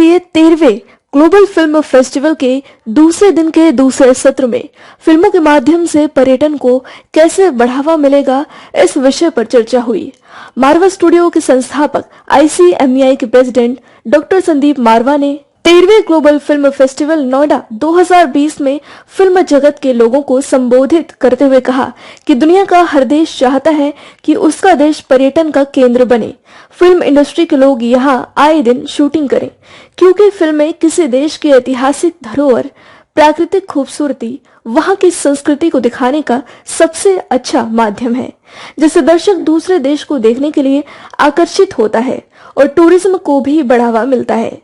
लिए 13वें global film festival के दूसरे दिन के दूसरे सत्र में फिल्मों के माध्यम से पर्यटन को कैसे बढ़ावा मिलेगा, इस विषय पर चर्चा हुई। मारवा स्टूडियो के संस्थापक ICMEI के प्रेसिडेंट डॉक्टर संदीप मारवा ने 13वें ग्लोबल फिल्म फेस्टिवल नोएडा 2020 में फिल्म जगत के लोगों को संबोधित करते हुए कहा कि दुनिया का हर देश चाहता है कि उसका देश पर्यटन का केंद्र बने। फिल्म इंडस्ट्री के लोग यहाँ आए दिन शूटिंग करें, क्योंकि फिल्में किसी देश की ऐतिहासिक धरोहर, प्राकृतिक खूबसूरती, वहाँ की संस्कृति को दिखाने का सबसे अच्छा माध्यम है, जिससे दर्शक दूसरे देश को देखने के लिए आकर्षित होता है और टूरिज्म को भी बढ़ावा मिलता है।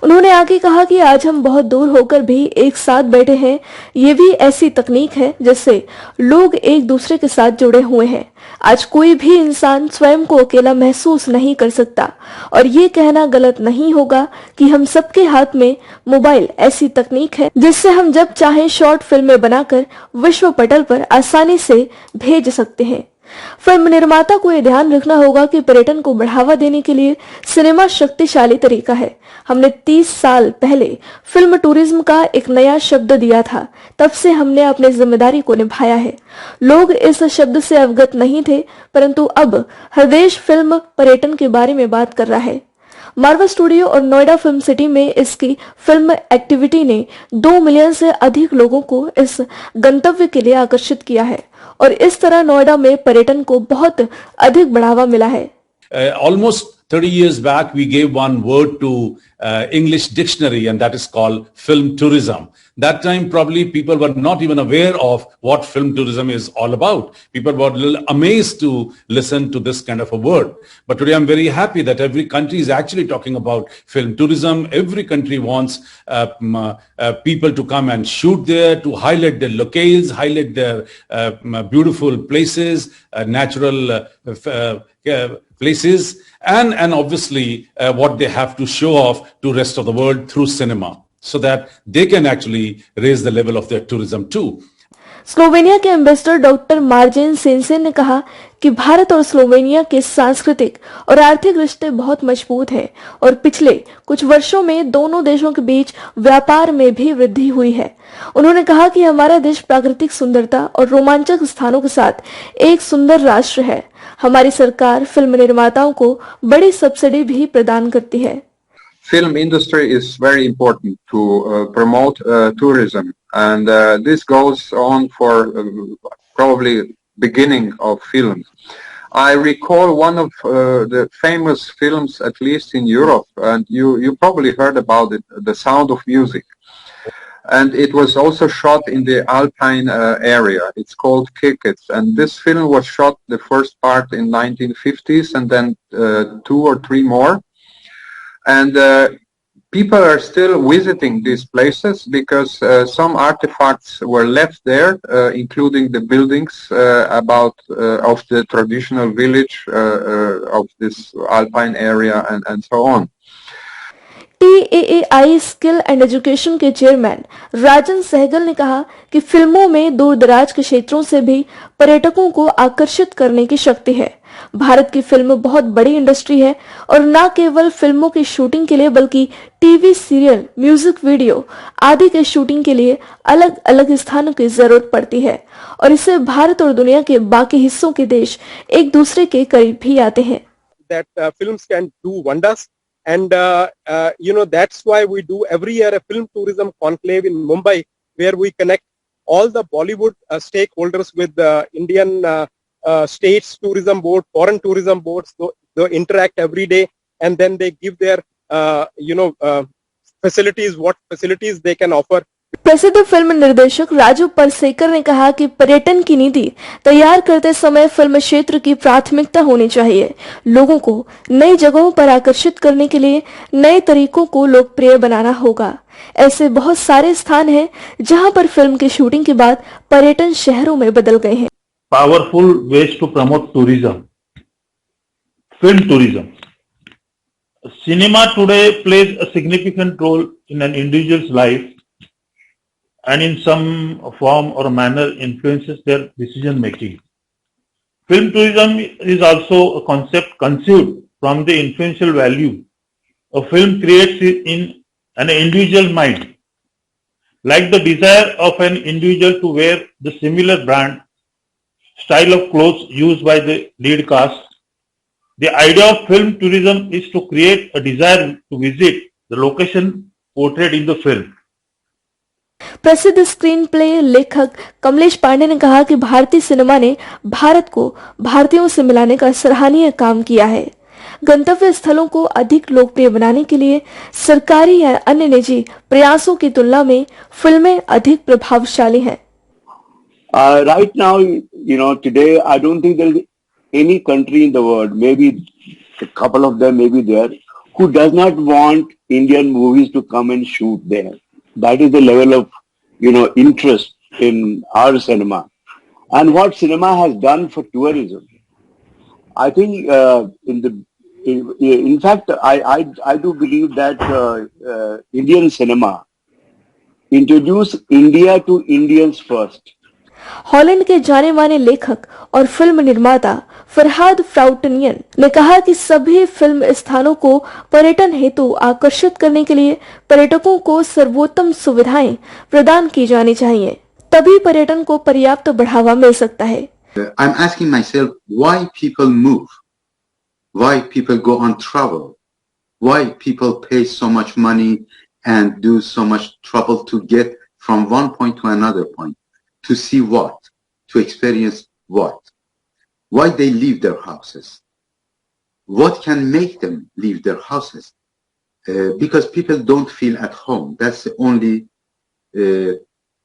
उन्होंने आगे कहा कि आज हम बहुत दूर होकर भी एक साथ बैठे हैं। ये भी ऐसी तकनीक है जिससे लोग एक दूसरे के साथ जुड़े हुए हैं। आज कोई भी इंसान स्वयं को अकेला महसूस नहीं कर सकता और ये कहना गलत नहीं होगा कि हम सबके हाथ में मोबाइल ऐसी तकनीक है जिससे हम जब चाहें शॉर्ट फिल्में बनाकर विश्व पटल पर आसानी से भेज सकते हैं। फिल्म निर्माता को यह ध्यान रखना होगा कि पर्यटन को बढ़ावा देने के लिए सिनेमा शक्तिशाली तरीका है। हमने 30 साल पहले फिल्म टूरिज्म का एक नया शब्द दिया था, तब से हमने अपनी जिम्मेदारी को निभाया है। लोग इस शब्द से अवगत नहीं थे, परंतु अब हर देश फिल्म पर्यटन के बारे में बात कर रहा है। मारवा स्टूडियो और नोएडा फिल्म सिटी में इसकी फिल्म एक्टिविटी ने 2 मिलियन से अधिक लोगों को इस गंतव्य के लिए आकर्षित किया है और इस तरह नोएडा में पर्यटन को बहुत अधिक बढ़ावा मिला है। Almost 30 years back, we gave one word to English dictionary, and that is called film tourism. That time, probably people were not even aware of what film tourism is all about. People were a little amazed to listen to this kind of a word. But today, I'm very happy that every country is actually talking about film tourism. Every country wants people to come and shoot there, to highlight their locales, highlight their beautiful places, natural places, and obviously what they have to show off to rest of the world through cinema, so that they can actually raise the level of their tourism too. Slovenia के ambassador doctor मार्जेन सेंसेन ने कहा कि भारत और Slovenia के सांस्कृतिक और आर्थिक रिश्ते बहुत मजबूत हैं और पिछले कुछ वर्षों में दोनों देशों के बीच व्यापार में भी वृद्धि हुई है। उन्होंने कहा कि हमारा देश प्राकृतिक सुंदरता और रोमांचक स्थानों के साथ एक सुंदर राष्ट्र है। हमारी सरकार फिल्म निर्माताओं को बड़ी सब्सिडी भी प्रदान करती है। Film industry is very important to promote tourism, and this goes on for probably beginning of films. I recall one of the famous films, at least in Europe, and you probably heard about it, The Sound of Music. And it was also shot in the Alpine area. It's called Kikets, and this film was shot the first part in 1950s, and then 2 or 3 more. And people are still visiting these places because some artifacts were left there, including the buildings of the traditional village of this Alpine area and so on. TAAI skill and education के chairman राजन सहगल ने कहा कि फिल्मों में दूर दराज के क्षेत्रों से भी पर्यटकों को आकर्षित करने की शक्ति है। भारत की फिल्म बहुत बड़ी इंडस्ट्री है और न केवल फिल्मों की शूटिंग के लिए बल्कि टीवी सीरियल, म्यूजिक वीडियो आदि के शूटिंग के लिए अलग अलग स्थानों की जरूरत पड़ती है और इससे भारत और दुनिया के बाकी हिस्सों के देश एक दूसरे के करीब भी आते हैं। That films can do wonders. And, that's why we do every year a film tourism conclave in Mumbai, where we connect all the Bollywood stakeholders with the Indian states tourism board, foreign tourism boards. So they interact every day, and then they give their, facilities, what facilities they can offer. प्रसिद्ध film निर्देशक राजू परसेकर ने कहा कि पर्यटन की नीति तैयार करते समय फिल्म क्षेत्र की प्राथमिकता होनी चाहिए। लोगों को नई जगहों पर आकर्षित करने के लिए नए तरीकों को लोकप्रिय बनाना होगा। ऐसे बहुत सारे स्थान हैं जहां पर फिल्म की शूटिंग के बाद पर्यटन शहरों में बदल गए हैं। Powerful ways to promote tourism, film tourism. Cinema today plays a significant role in an individual's life and in some form or manner influences their decision making. Film tourism is also a concept conceived from the influential value a film creates in an individual mind. Like the desire of an individual to wear the similar brand, style of clothes used by the lead cast, the idea of film tourism is to create a desire to visit the location portrayed in the film. प्रसिद्ध screen play लेखक कमलेश पांडे ने कहा कि भारतीय cinema ने भारत को भारतीयों से मिलाने का सराहनीय काम किया है। गंतव्य स्थलों को अधिक लोकप्रिय बनाने के लिए सरकारी या अन्य निजी प्रयासों की तुलना में फिल्में अधिक प्रभावशाली हैं। Right now, today, I don't think there is any country in the world, maybe a couple of them may be there, who does not want Indian movies to come and shoot there. That is the level of, interest in our cinema. And what cinema has done for tourism. I think, in fact, I do believe that Indian cinema introduced India to Indians first. Holland के जाने माने लेखक और film निर्माता फरहाद फ्राउटनियन ने कहा कि सभी फिल्म स्थानों को पर्यटन हेतु आकर्षित करने के लिए पर्यटकों को सर्वोत्तम सुविधाएं प्रदान की जानी चाहिए, तभी पर्यटन को पर्याप्त बढ़ावा मिल सकता है। I'm asking myself why people move, why people go on travel, why people pay so much money and do so much trouble to get from one point to another point. To see what? To experience what? Why they leave their houses? What can make them leave their houses? Because people don't feel at home. That's the only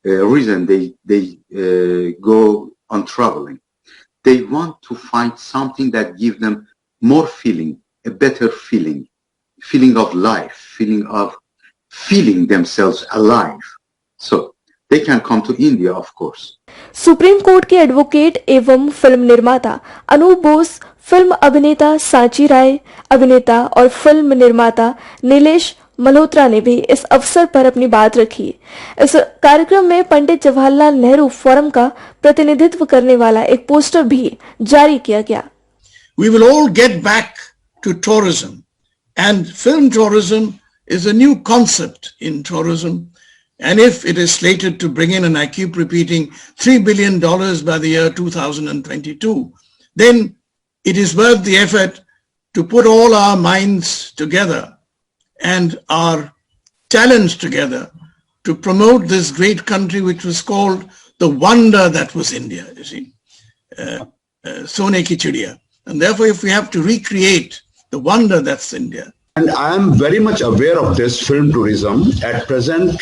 reason they go on traveling. They want to find something that gives them more feeling, a better feeling of life, feeling themselves alive. So they can come to India, of course. Supreme court के advocate एवं film निर्माता Anoop Bose, film अभिनेता सांची राय, अभिनेता और film निर्माता नीलेश मल्होत्रा ने भी इस अवसर पर अपनी बात रखी। इस कार्यक्रम में पंडित जवाहरलाल नेहरू फोरम का प्रतिनिधित्व करने वाला एक पोस्टर भी जारी किया गया। We will all get back to tourism, and film tourism is a new concept in tourism. And if it is slated to bring in, and I keep repeating, $3 billion by the year 2022, then it is worth the effort to put all our minds together and our talents together to promote this great country which was called the wonder that was India, you see, Sone ki Chidiya. And therefore, if we have to recreate the wonder that's India. And I am very much aware of this film tourism. At present,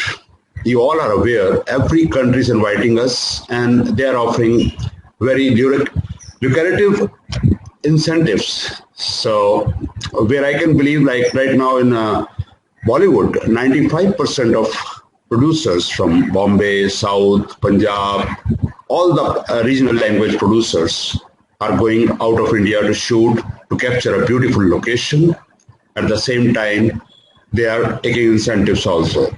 you all are aware, every country is inviting us and they are offering very lucrative incentives. So where I can believe, like right now in Bollywood, 95% of producers from Bombay, South, Punjab, all the regional language producers are going out of India to shoot, to capture a beautiful location. At the same time, they are taking incentives also.